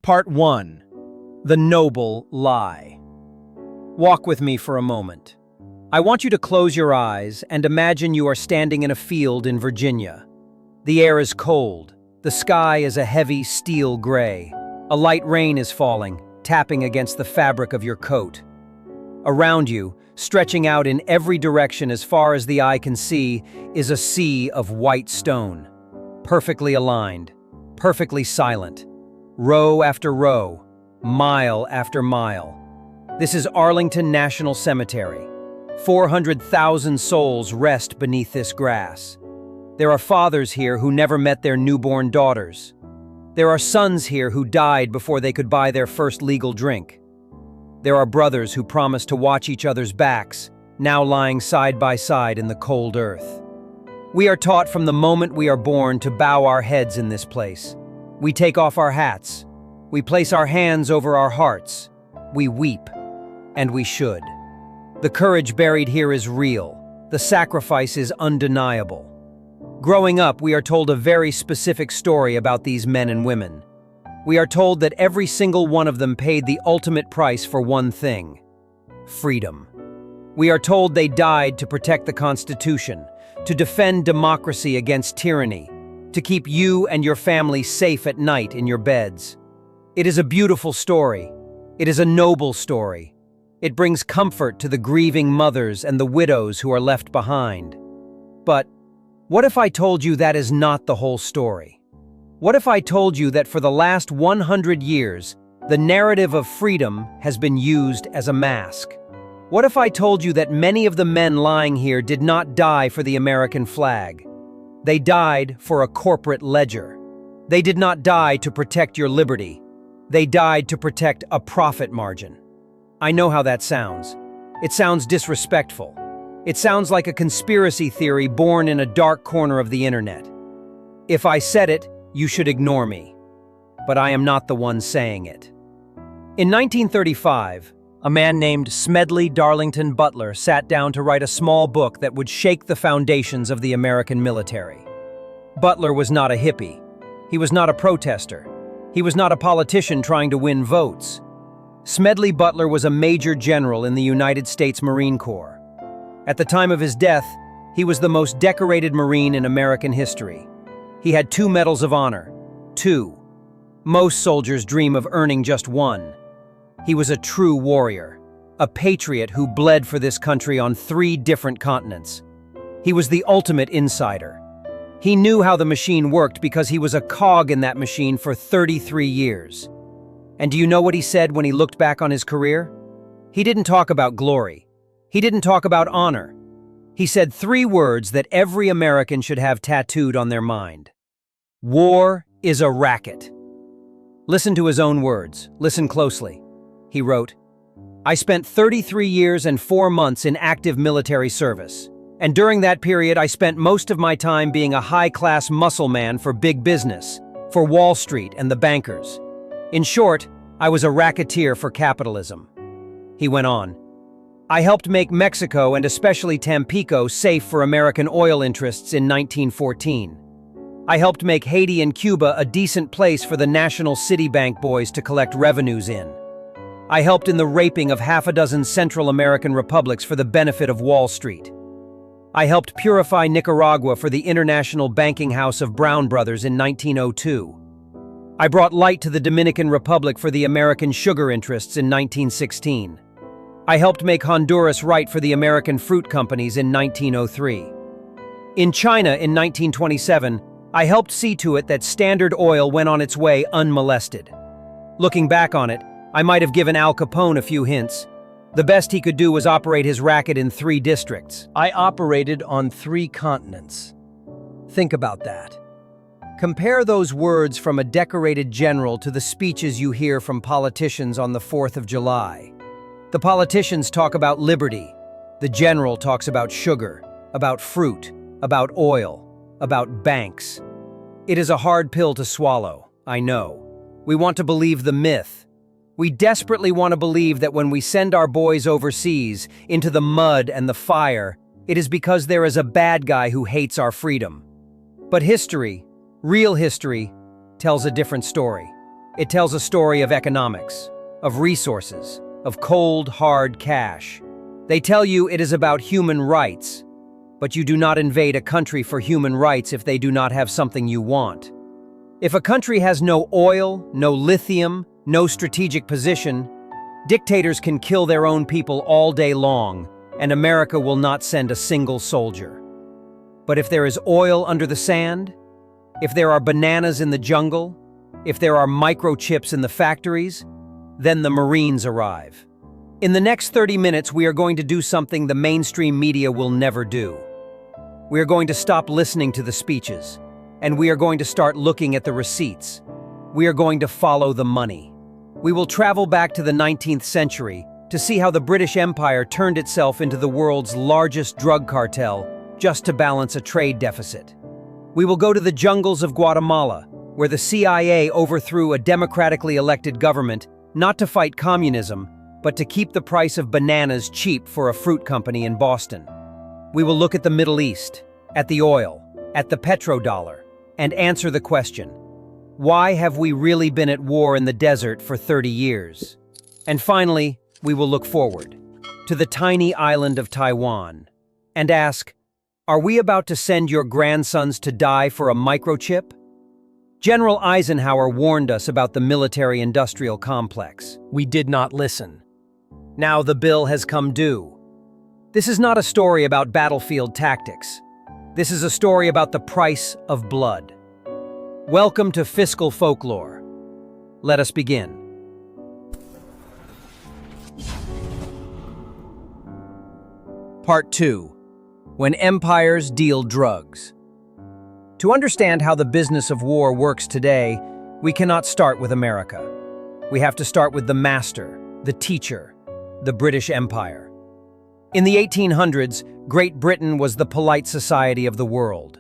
Part 1. The Noble Lie. Walk with me for a moment. I want you to close your eyes and imagine you are standing in a field in Virginia. The air is cold. The sky is a heavy steel gray. A light rain is falling, tapping against the fabric of your coat. Around you, stretching out in every direction as far as the eye can see, is a sea of white stone. Perfectly aligned, perfectly silent. Row after row, mile after mile. This is Arlington National Cemetery. 400,000 souls rest beneath this grass. There are fathers here who never met their newborn daughters. There are sons here who died before they could buy their first legal drink. There are brothers who promised to watch each other's backs, now lying side by side in the cold earth. We are taught from the moment we are born to bow our heads in this place. We take off our hats. We place our hands over our hearts. We weep. And we should. The courage buried here is real. The sacrifice is undeniable. Growing up, we are told a very specific story about these men and women. We are told that every single one of them paid the ultimate price for one thing: freedom. We are told they died to protect the Constitution, to defend democracy against tyranny, to keep you and your family safe at night in your beds. It is a beautiful story. It is a noble story. It brings comfort to the grieving mothers and the widows who are left behind. But what if I told you that is not the whole story? What if I told you that for the last 100 years, the narrative of freedom has been used as a mask? What if I told you that many of the men lying here did not die for the American flag? They died for a corporate ledger. They did not die to protect your liberty. They died to protect a profit margin. I know how that sounds. It sounds disrespectful. It sounds like a conspiracy theory born in a dark corner of the internet. If I said it, you should ignore me. But I am not the one saying it. In 1935, a man named Smedley Darlington Butler sat down to write a small book that would shake the foundations of the American military. Butler was not a hippie. He was not a protester. He was not a politician trying to win votes. Smedley Butler was a Major General in the United States Marine Corps. At the time of his death, he was the most decorated Marine in American history. He had 2 Medals of Honor. 2. Most soldiers dream of earning just 1. He was a true warrior, a patriot who bled for this country on 3 different continents. He was the ultimate insider. He knew how the machine worked because he was a cog in that machine for 33 years. And do you know what he said when he looked back on his career? He didn't talk about glory. He didn't talk about honor. He said 3 words that every American should have tattooed on their mind. War is a racket. Listen to his own words. Listen closely. He wrote, "I spent 33 years and 4 months in active military service. And during that period, I spent most of my time being a high-class muscle man for big business, for Wall Street and the bankers. In short, I was a racketeer for capitalism." He went on, "I helped make Mexico and especially Tampico safe for American oil interests in 1914. I helped make Haiti and Cuba a decent place for the national Citibank boys to collect revenues in. I helped in the raping of half a dozen Central American republics for the benefit of Wall Street. I helped purify Nicaragua for the international banking house of Brown Brothers in 1902. I brought light to the Dominican Republic for the American sugar interests in 1916. I helped make Honduras right for the American fruit companies in 1903. In China in 1927, I helped see to it that Standard Oil went on its way unmolested. Looking back on it, I might have given Al Capone a few hints. The best he could do was operate his racket in 3 districts. I operated on 3 continents. Think about that. Compare those words from a decorated general to the speeches you hear from politicians on the 4th of July. The politicians talk about liberty. The general talks about sugar, about fruit, about oil, about banks. It is a hard pill to swallow, I know. We want to believe the myth. We desperately want to believe that when we send our boys overseas, into the mud and the fire, it is because there is a bad guy who hates our freedom. But history, real history, tells a different story. It tells a story of economics, of resources, of cold, hard cash. They tell you it is about human rights, but you do not invade a country for human rights if they do not have something you want. If a country has no oil, no lithium, no strategic position, dictators can kill their own people all day long, and America will not send a single soldier. But if there is oil under the sand, if there are bananas in the jungle, if there are microchips in the factories, then the Marines arrive. In the next 30 minutes, we are going to do something the mainstream media will never do. We are going to stop listening to the speeches, and we are going to start looking at the receipts. We are going to follow the money. We will travel back to the 19th century to see how the British Empire turned itself into the world's largest drug cartel just to balance a trade deficit. We will go to the jungles of Guatemala, where the CIA overthrew a democratically elected government not to fight communism, but to keep the price of bananas cheap for a fruit company in Boston. We will look at the Middle East, at the oil, at the petrodollar, and answer the question, why have we really been at war in the desert for 30 years? And finally, we will look forward to the tiny island of Taiwan and ask, are we about to send your grandsons to die for a microchip? General Eisenhower warned us about the military-industrial complex. We did not listen. Now the bill has come due. This is not a story about battlefield tactics. This is a story about the price of blood. Welcome to Fiscal Folklore. Let us begin. Part 2. When Empires Deal Drugs. To understand how the business of war works today, we cannot start with America. We have to start with the master, the teacher, the British Empire. In the 1800s, Great Britain was the polite society of the world.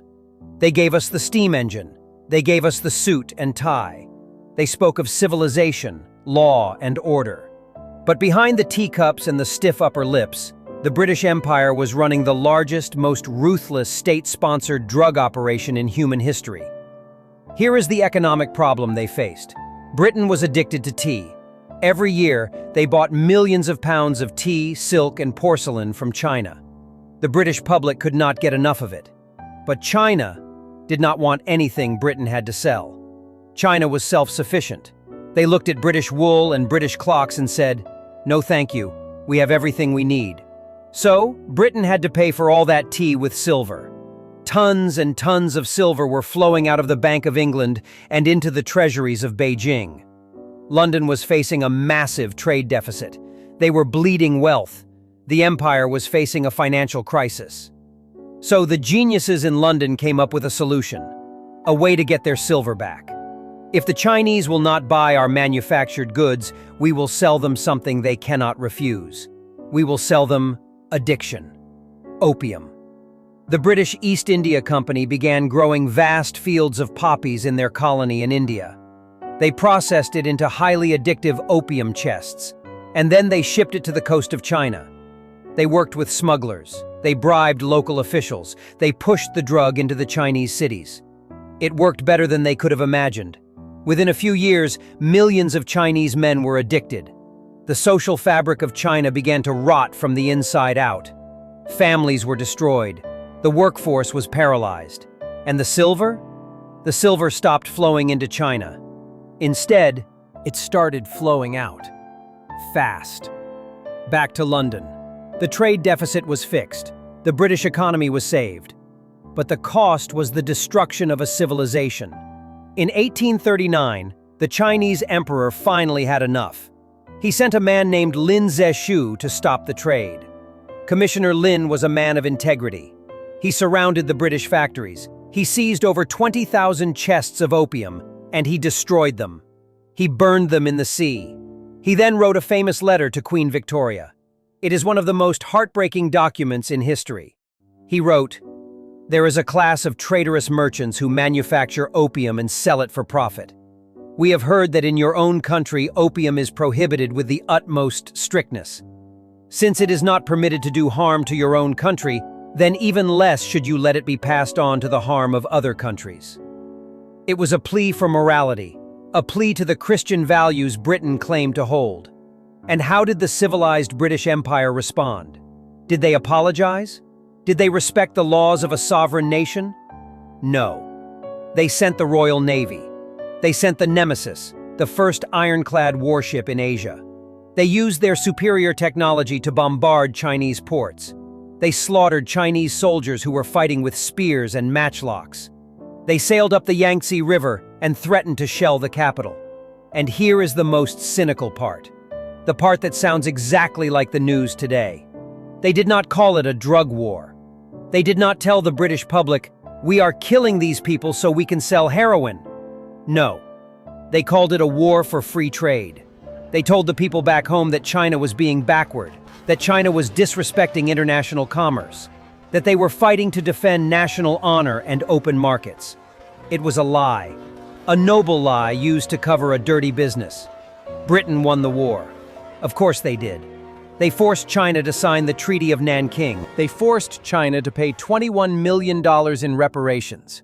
They gave us the steam engine. They gave us the suit and tie. They spoke of civilization, law, and order. But behind the teacups and the stiff upper lips, the British Empire was running the largest, most ruthless state-sponsored drug operation in human history. Here is the economic problem they faced. Britain was addicted to tea. Every year, they bought millions of pounds of tea, silk, and porcelain from China. The British public could not get enough of it. But China did not want anything Britain had to sell. China was self-sufficient. They looked at British wool and British clocks and said, "No thank you, we have everything we need." So, Britain had to pay for all that tea with silver. Tons and tons of silver were flowing out of the Bank of England and into the treasuries of Beijing. London was facing a massive trade deficit. They were bleeding wealth. The empire was facing a financial crisis. So the geniuses in London came up with a solution, a way to get their silver back. If the Chinese will not buy our manufactured goods, we will sell them something they cannot refuse. We will sell them addiction, opium. The British East India Company began growing vast fields of poppies in their colony in India. They processed it into highly addictive opium chests, and then they shipped it to the coast of China. They worked with smugglers. They bribed local officials. They pushed the drug into the Chinese cities. It worked better than they could have imagined. Within a few years, millions of Chinese men were addicted. The social fabric of China began to rot from the inside out. Families were destroyed. The workforce was paralyzed. And the silver? The silver stopped flowing into China. Instead, it started flowing out. Fast. Back to London. The trade deficit was fixed. The British economy was saved. But the cost was the destruction of a civilization. In 1839, the Chinese emperor finally had enough. He sent a man named Lin Zexu to stop the trade. Commissioner Lin was a man of integrity. He surrounded the British factories. He seized over 20,000 chests of opium, and he destroyed them. He burned them in the sea. He then wrote a famous letter to Queen Victoria. It is one of the most heartbreaking documents in history. He wrote, "There is a class of traitorous merchants who manufacture opium and sell it for profit. We have heard that in your own country opium is prohibited with the utmost strictness. Since it is not permitted to do harm to your own country, then even less should you let it be passed on to the harm of other countries." It was a plea for morality. a plea to the Christian values Britain claimed to hold. And how did the civilized British Empire respond? Did they apologize? Did they respect the laws of a sovereign nation? No. They sent the Royal Navy. They sent the Nemesis, the first ironclad warship in Asia. They used their superior technology to bombard Chinese ports. They slaughtered Chinese soldiers who were fighting with spears and matchlocks. They sailed up the Yangtze River and threatened to shell the capital. And here is the most cynical part. The part that sounds exactly like the news today. They did not call it a drug war. They did not tell the British public, "We are killing these people so we can sell heroin." No. They called it a war for free trade. They told the people back home that China was being backward, that China was disrespecting international commerce, that they were fighting to defend national honor and open markets. It was a lie. A noble lie used to cover a dirty business. Britain won the war. Of course they did. They forced China to sign the Treaty of Nanking. They forced China to pay $21 million in reparations.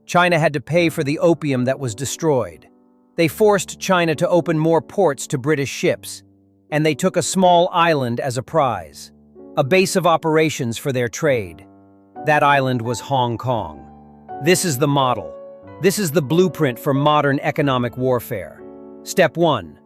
China had to pay for the opium that was destroyed. They forced China to open more ports to British ships, and they took a small island as a prize, a base of operations for their trade. That island was Hong Kong. This is the model. This is the blueprint for modern economic warfare. Step 1.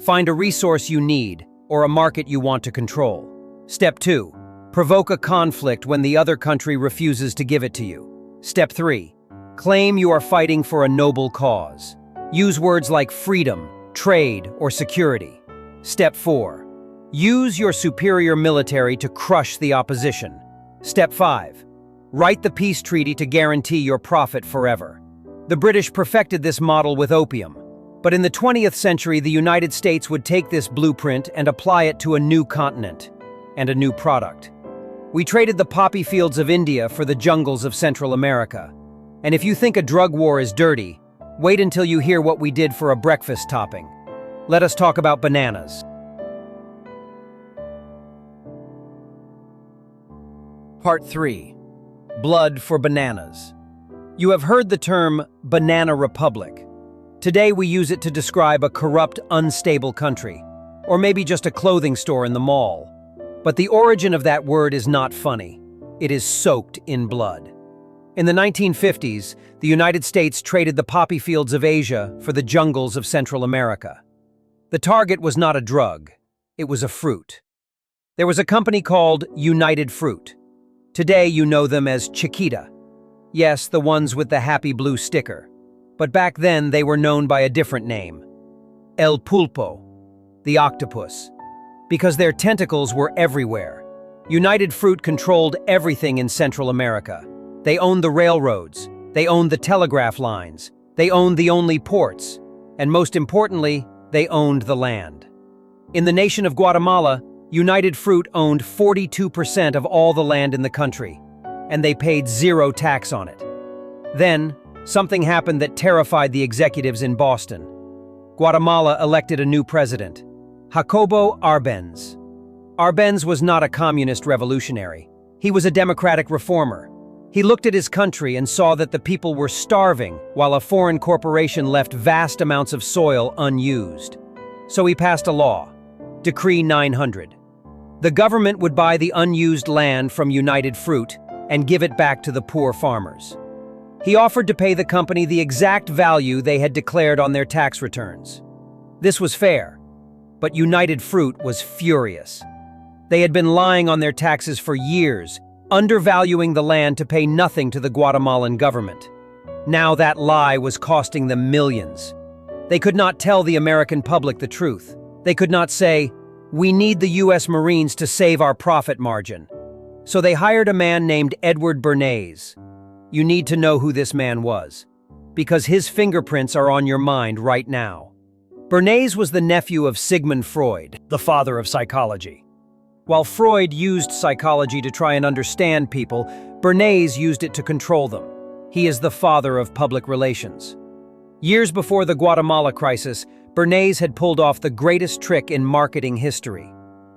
Find a resource you need or a market you want to control. Step 2. Provoke a conflict when the other country refuses to give it to you. Step 3. Claim you are fighting for a noble cause. Use words like freedom, trade, or security. Step 4. Use your superior military to crush the opposition. Step 5. Write the peace treaty to guarantee your profit forever. The British perfected this model with opium. But in the 20th century, the United States would take this blueprint and apply it to a new continent and a new product. We traded the poppy fields of India for the jungles of Central America. And if you think a drug war is dirty, wait until you hear what we did for a breakfast topping. Let us talk about bananas. Part 3. Blood for bananas. You have heard the term banana republic. Today we use it to describe a corrupt, unstable country, or maybe just a clothing store in the mall. But the origin of that word is not funny. It is soaked in blood. In the 1950s, the United States traded the poppy fields of Asia for the jungles of Central America. The target was not a drug, it was a fruit. There was a company called United Fruit. Today you know them as Chiquita. Yes, the ones with the happy blue sticker. But back then they were known by a different name. El Pulpo, the octopus. Because their tentacles were everywhere. United Fruit controlled everything in Central America. They owned the railroads, they owned the telegraph lines, they owned the only ports, and most importantly, they owned the land. In the nation of Guatemala, United Fruit owned 42% of all the land in the country, and they paid zero tax on it. Then, something happened that terrified the executives in Boston. Guatemala elected a new president, Jacobo Arbenz. Arbenz was not a communist revolutionary. He was a democratic reformer. He looked at his country and saw that the people were starving while a foreign corporation left vast amounts of soil unused. So he passed a law, Decree 900. The government would buy the unused land from United Fruit and give it back to the poor farmers. He offered to pay the company the exact value they had declared on their tax returns. This was fair, but United Fruit was furious. They had been lying on their taxes for years, undervaluing the land to pay nothing to the Guatemalan government. Now that lie was costing them millions. They could not tell the American public the truth. They could not say, "We need the U.S. Marines to save our profit margin." So they hired a man named Edward Bernays. You need to know who this man was, because his fingerprints are on your mind right now. Bernays was the nephew of Sigmund Freud, the father of psychology. While Freud used psychology to try and understand people, Bernays used it to control them. He is the father of public relations. Years before the Guatemala crisis, Bernays had pulled off the greatest trick in marketing history.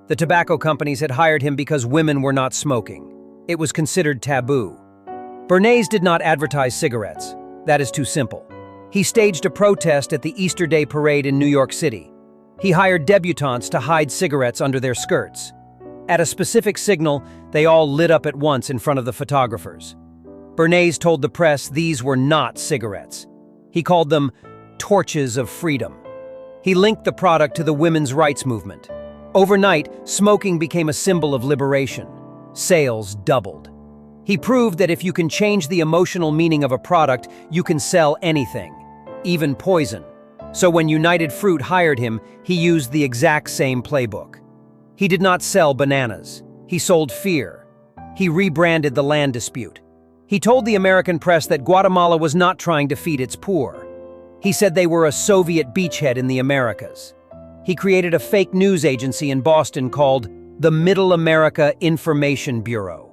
The tobacco companies had hired him because women were not smoking. It was considered taboo. Bernays did not advertise cigarettes. That is too simple. He staged a protest at the Easter Day parade in New York City. He hired debutantes to hide cigarettes under their skirts. At a specific signal, they all lit up at once in front of the photographers. Bernays told the press these were not cigarettes. He called them torches of freedom. He linked the product to the women's rights movement. Overnight, smoking became a symbol of liberation. Sales doubled. He proved that if you can change the emotional meaning of a product, you can sell anything, even poison. So when United Fruit hired him, he used the exact same playbook. He did not sell bananas. He sold fear. He rebranded the land dispute. He told the American press that Guatemala was not trying to feed its poor. He said they were a Soviet beachhead in the Americas. He created a fake news agency in Boston called the Middle America Information Bureau.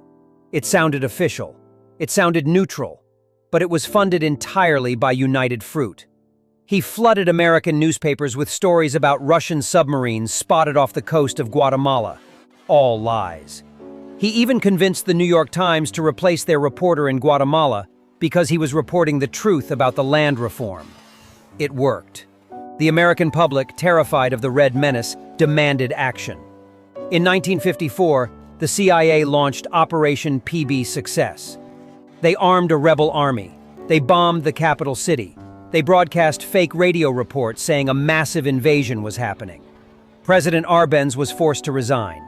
It sounded official. It sounded neutral. But it was funded entirely by United Fruit. He flooded American newspapers with stories about Russian submarines spotted off the coast of Guatemala. All lies. He even convinced the New York Times to replace their reporter in Guatemala because he was reporting the truth about the land reform. It worked. The American public, terrified of the Red Menace, demanded action. In 1954, the CIA launched Operation PB Success. They armed a rebel army. They bombed the capital city. They broadcast fake radio reports saying a massive invasion was happening. President Arbenz was forced to resign.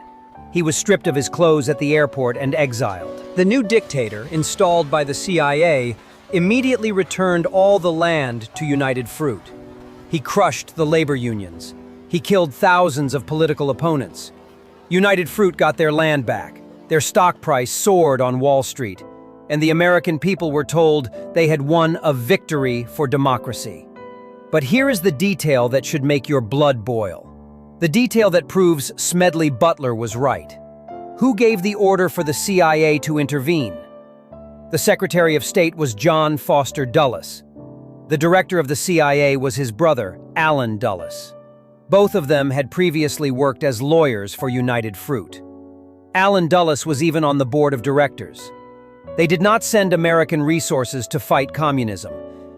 He was stripped of his clothes at the airport and exiled. The new dictator, installed by the CIA, immediately returned all the land to United Fruit. He crushed the labor unions. He killed thousands of political opponents. United Fruit got their land back. Their stock price soared on Wall Street, and the American people were told they had won a victory for democracy. But here is the detail that should make your blood boil. The detail that proves Smedley Butler was right. Who gave the order for the CIA to intervene? The Secretary of State was John Foster Dulles. The director of the CIA was his brother, Allen Dulles. Both of them had previously worked as lawyers for United Fruit. Allen Dulles was even on the board of directors. They did not send American resources to fight communism.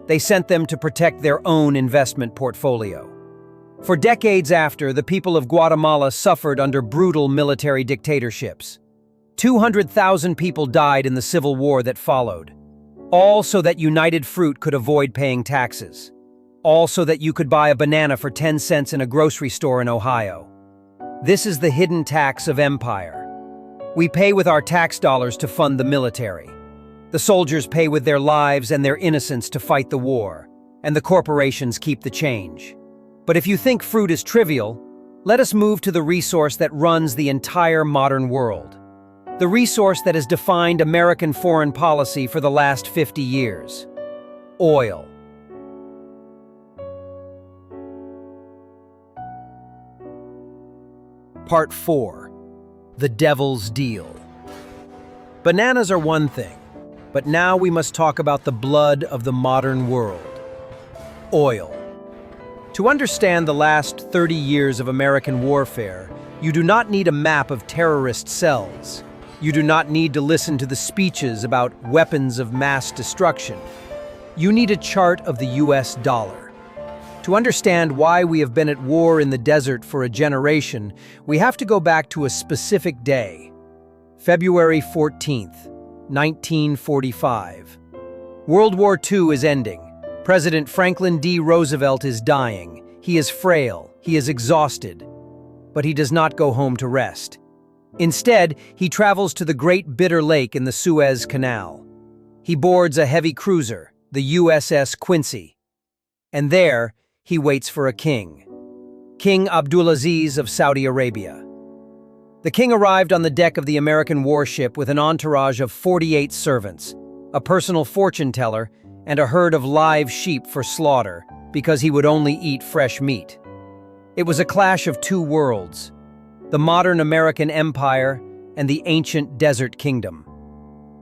They sent them to protect their own investment portfolio. For decades after, the people of Guatemala suffered under brutal military dictatorships. 200,000 people died in the civil war that followed. All so that United Fruit could avoid paying taxes. All so that you could buy a banana for 10 cents in a grocery store in Ohio. This is the hidden tax of empire. We pay with our tax dollars to fund the military. The soldiers pay with their lives and their innocence to fight the war, and the corporations keep the change. But if you think fruit is trivial, let us move to the resource that runs the entire modern world. The resource that has defined American foreign policy for the last 50 years. Oil. Part 4. The Devil's Deal. Bananas are one thing, but now we must talk about the blood of the modern world. Oil. To understand the last 30 years of American warfare, you do not need a map of terrorist cells. You do not need to listen to the speeches about weapons of mass destruction. You need a chart of the US dollar. To understand why we have been at war in the desert for a generation, we have to go back to a specific day. February 14th, 1945. World War II is ending. President Franklin D. Roosevelt is dying. He is frail. He is exhausted. But he does not go home to rest. Instead, he travels to the Great Bitter Lake in the Suez Canal. He boards a heavy cruiser, the USS Quincy. And there, he waits for a king. King Abdulaziz of Saudi Arabia. The king arrived on the deck of the American warship with an entourage of 48 servants, a personal fortune teller, and a herd of live sheep for slaughter, because he would only eat fresh meat. It was a clash of two worlds, the modern American empire and the ancient desert kingdom.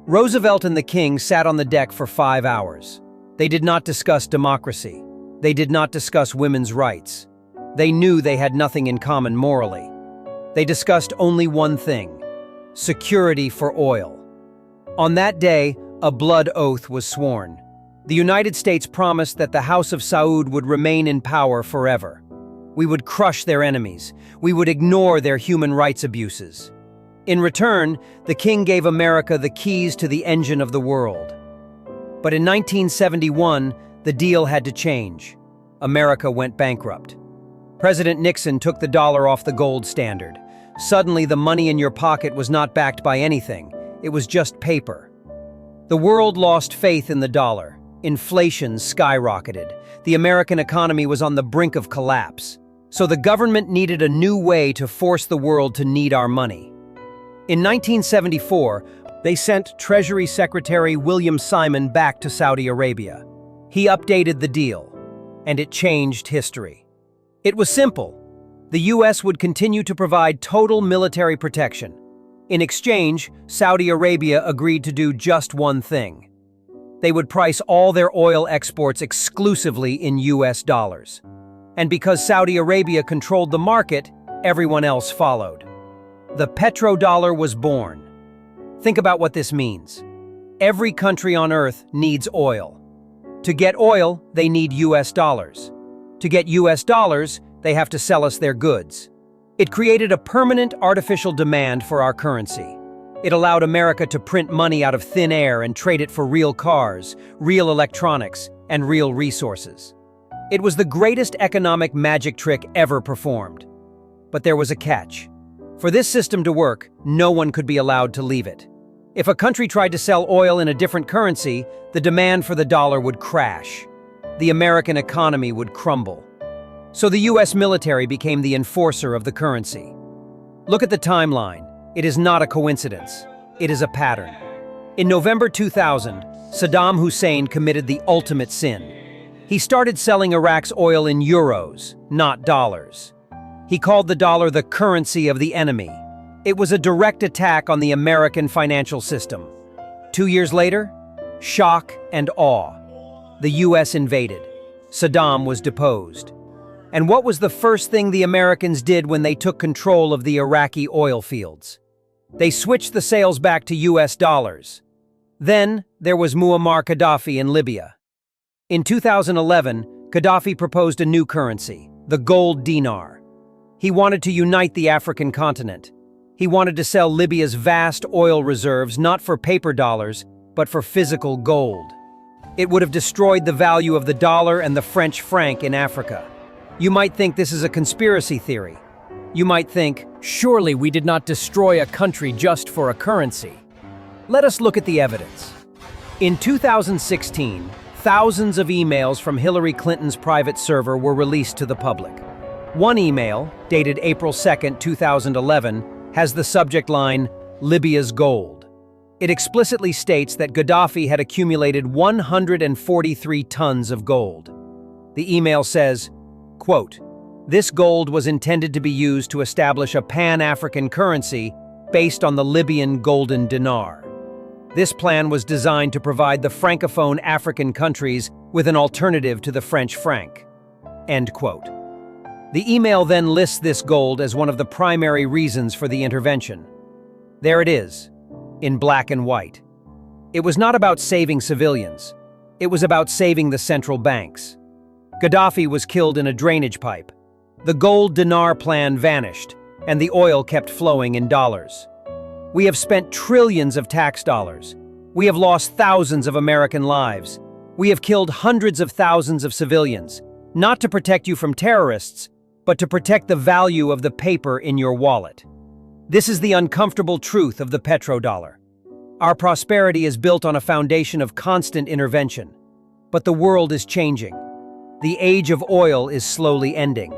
Roosevelt and the king sat on the deck for 5 hours. They did not discuss democracy. They did not discuss women's rights. They knew they had nothing in common morally. They discussed only one thing: security for oil. On that day, a blood oath was sworn. The United States promised that the House of Saud would remain in power forever. We would crush their enemies. We would ignore their human rights abuses. In return, the king gave America the keys to the engine of the world. But in 1971, the deal had to change. America went bankrupt. President Nixon took the dollar off the gold standard. Suddenly, the money in your pocket was not backed by anything. It was just paper. The world lost faith in the dollar. Inflation skyrocketed. The American economy was on the brink of collapse. So the government needed a new way to force the world to need our money. In 1974, they sent Treasury Secretary William Simon back to Saudi Arabia. He updated the deal, and it changed history. It was simple. The U.S. would continue to provide total military protection. In exchange, Saudi Arabia agreed to do just one thing. They would price all their oil exports exclusively in U.S. dollars. And because Saudi Arabia controlled the market, everyone else followed. The petrodollar was born. Think about what this means. Every country on Earth needs oil. To get oil, they need U.S. dollars. To get U.S. dollars, they have to sell us their goods. It created a permanent artificial demand for our currency. It allowed America to print money out of thin air and trade it for real cars, real electronics, and real resources. It was the greatest economic magic trick ever performed. But there was a catch. For this system to work, no one could be allowed to leave it. If a country tried to sell oil in a different currency, the demand for the dollar would crash. The American economy would crumble. So the U.S. military became the enforcer of the currency. Look at the timeline. It is not a coincidence. It is a pattern. In November 2000, Saddam Hussein committed the ultimate sin. He started selling Iraq's oil in euros, not dollars. He called the dollar the currency of the enemy. It was a direct attack on the American financial system. 2 years later, shock and awe. The U.S. invaded. Saddam was deposed. And what was the first thing the Americans did when they took control of the Iraqi oil fields? They switched the sales back to U.S. dollars. Then there was Muammar Gaddafi in Libya. In 2011, Gaddafi proposed a new currency, the gold dinar. He wanted to unite the African continent. He wanted to sell Libya's vast oil reserves not for paper dollars, but for physical gold. It would have destroyed the value of the dollar and the French franc in Africa. You might think this is a conspiracy theory. You might think, surely we did not destroy a country just for a currency. Let us look at the evidence. In 2016, thousands of emails from Hillary Clinton's private server were released to the public. One email, dated April 2, 2011, has the subject line, Libya's gold. It explicitly states that Gaddafi had accumulated 143 tons of gold. The email says, quote, "This gold was intended to be used to establish a pan-African currency based on the Libyan golden dinar. This plan was designed to provide the francophone African countries with an alternative to the French franc." End quote. The email then lists this gold as one of the primary reasons for the intervention. There it is, in black and white. It was not about saving civilians. It was about saving the central banks. Gaddafi was killed in a drainage pipe. The gold dinar plan vanished, and the oil kept flowing in dollars. We have spent trillions of tax dollars. We have lost thousands of American lives. We have killed hundreds of thousands of civilians, not to protect you from terrorists, but to protect the value of the paper in your wallet. This is the uncomfortable truth of the petrodollar. Our prosperity is built on a foundation of constant intervention. But the world is changing. The age of oil is slowly ending.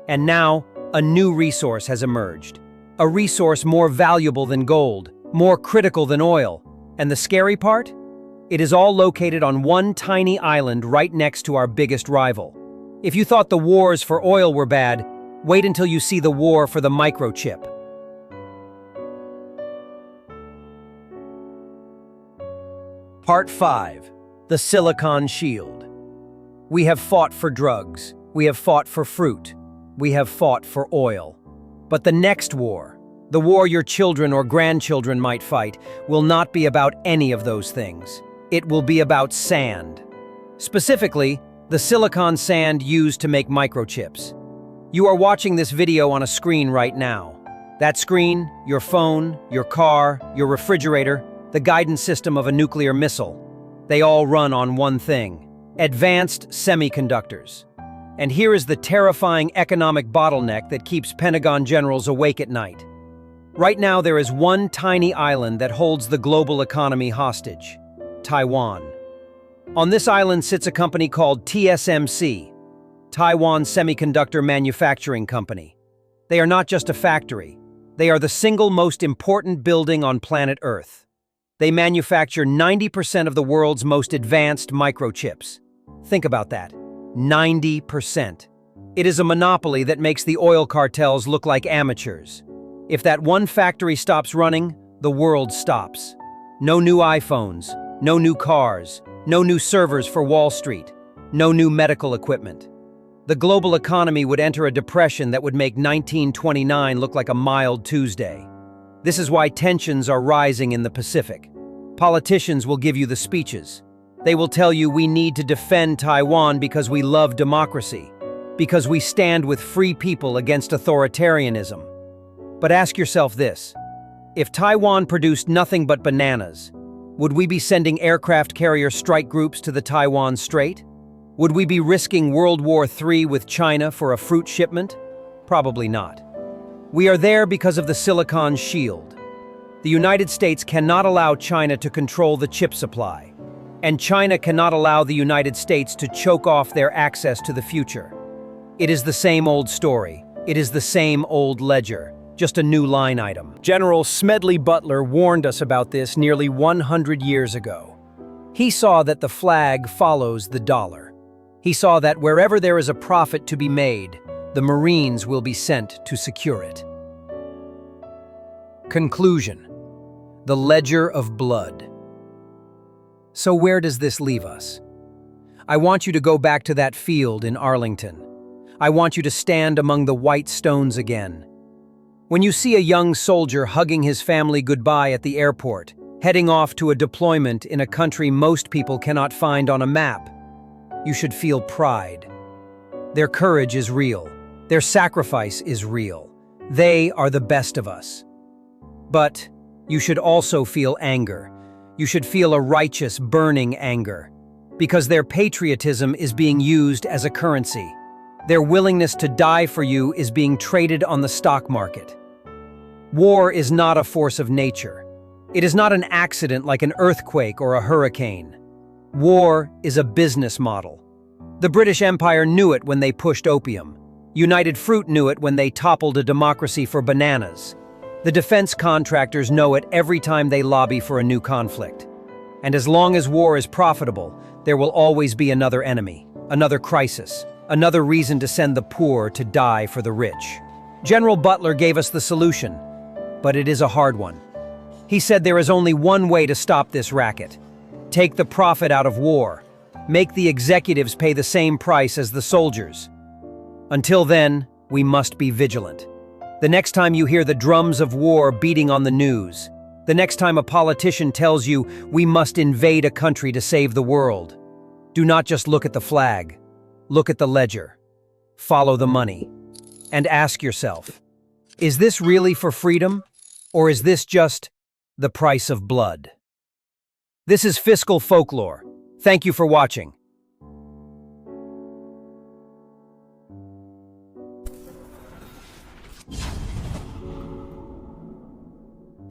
And now, a new resource has emerged. A resource more valuable than gold, more critical than oil. And the scary part? It is all located on one tiny island right next to our biggest rival. If you thought the wars for oil were bad, wait until you see the war for the microchip. Part 5. The Silicon Shield. We have fought for drugs. We have fought for fruit. We have fought for oil. But the next war, the war your children or grandchildren might fight, will not be about any of those things. It will be about sand. Specifically, the silicon sand used to make microchips. You are watching this video on a screen right now. That screen, your phone, your car, your refrigerator, the guidance system of a nuclear missile. They all run on one thing: advanced semiconductors. And here is the terrifying economic bottleneck that keeps Pentagon generals awake at night. Right now, there is one tiny island that holds the global economy hostage: Taiwan. On this island sits a company called TSMC, Taiwan Semiconductor Manufacturing Company. They are not just a factory. They are the single most important building on planet Earth. They manufacture 90% of the world's most advanced microchips. Think about that. 90%. It is a monopoly that makes the oil cartels look like amateurs. If that one factory stops running, the world stops. No new iPhones, no new cars, no new servers for Wall Street, no new medical equipment. The global economy would enter a depression that would make 1929 look like a mild Tuesday. This is why tensions are rising in the Pacific. Politicians will give you the speeches. They will tell you we need to defend Taiwan because we love democracy, because we stand with free people against authoritarianism. But ask yourself this: if Taiwan produced nothing but bananas, would we be sending aircraft carrier strike groups to the Taiwan Strait? Would we be risking World War III with China for a fruit shipment? Probably not. We are there because of the silicon shield. The United States cannot allow China to control the chip supply, and China cannot allow the United States to choke off their access to the future. It is the same old story. It is the same old ledger, just a new line item. General Smedley Butler warned us about this nearly 100 years ago. He saw that the flag follows the dollar. He saw that wherever there is a profit to be made, the Marines will be sent to secure it. Conclusion: the ledger of blood. So where does this leave us? I want you to go back to that field in Arlington. I want you to stand among the white stones again. When you see a young soldier hugging his family goodbye at the airport, heading off to a deployment in a country most people cannot find on a map, you should feel pride. Their courage is real. Their sacrifice is real. They are the best of us. But you should also feel anger. You should feel a righteous, burning anger, because their patriotism is being used as a currency. Their willingness to die for you is being traded on the stock market. War is not a force of nature. It is not an accident like an earthquake or a hurricane. War is a business model. The British Empire knew it when they pushed opium. United Fruit knew it when they toppled a democracy for bananas. The defense contractors know it every time they lobby for a new conflict. And as long as war is profitable, there will always be another enemy, another crisis, another reason to send the poor to die for the rich. General Butler gave us the solution, but it is a hard one. He said there is only one way to stop this racket. Take the profit out of war. Make the executives pay the same price as the soldiers. Until then, we must be vigilant. The next time you hear the drums of war beating on the news, the next time a politician tells you we must invade a country to save the world, do not just look at the flag. Look at the ledger. Follow the money. And ask yourself, is this really for freedom? Or is this just the price of blood? This is Fiscal Folklore. Thank you for watching.